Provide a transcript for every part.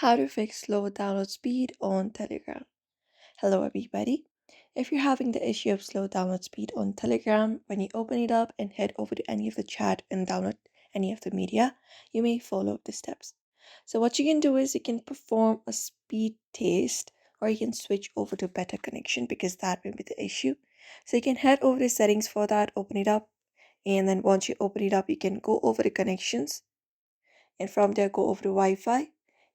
How to fix slow download speed on Telegram. Hello, everybody. If you're having the issue of slow download speed on Telegram, when you open it up and head over to any of the chat and download any of the media, you may follow the steps. So, what you can do is you can perform a speed test or you can switch over to better connection because that may be the issue. So, you can head over to settings for that, open it up, and then once you open it up, you can go over the connections and from there go over to Wi-Fi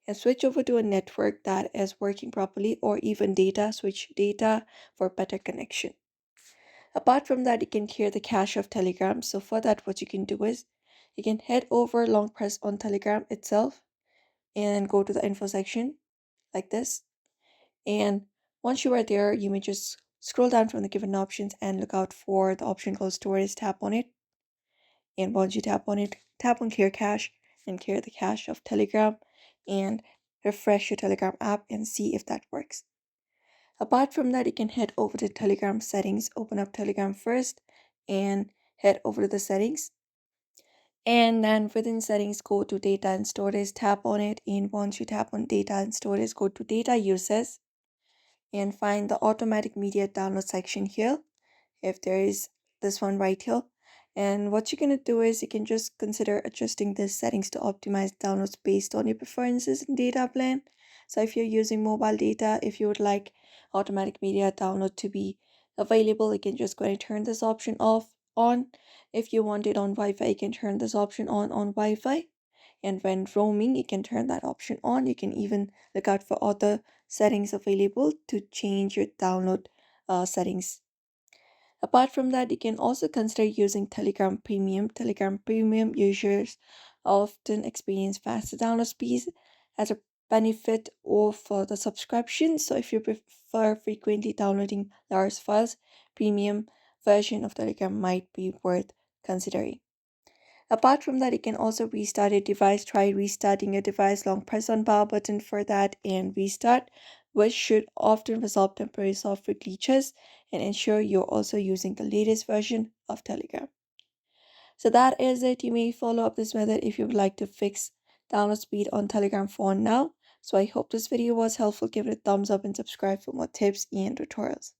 and switch over to a network that is working properly or even data, switch data for better connection. Apart from that, you can clear the cache of Telegram. So for that, what you can do is you can head over long press on Telegram itself and go to the info section like this. And once you are there, you may just scroll down from the given options and look out for the option called storage, tap on it. And once you tap on it, tap on clear cache and clear the cache of Telegram and refresh your Telegram app and see if that works. Apart from that, you can head over to Telegram settings, open up Telegram first and head over to the settings. And then within settings, go to data and storage, tap on it. And once you tap on data and storage, go to data uses and find the automatic media download section here. If there is this one right here. And what you're going to do is you can just consider adjusting the settings to optimize downloads based on your preferences and data plan. So if you're using mobile data, if you would like automatic media download to be available, you can just go and turn this option off on. If you want it on Wi-Fi, you can turn this option on Wi-Fi. And when roaming, you can turn that option on. You can even look out for other settings available to change your download settings. Apart from that, you can also consider using Telegram Premium. Telegram Premium users often experience faster download speeds as a benefit of the subscription. So if you prefer frequently downloading large files, premium version of Telegram might be worth considering. Apart from that, you can also restart your device. Try restarting your device. Long press on power button for that and restart, which should often resolve temporary software glitches and ensure you're also using the latest version of Telegram. So that is it. You may follow up this method if you would like to fix download speed on Telegram for now. So I hope this video was helpful. Give it a thumbs up and subscribe for more tips and tutorials.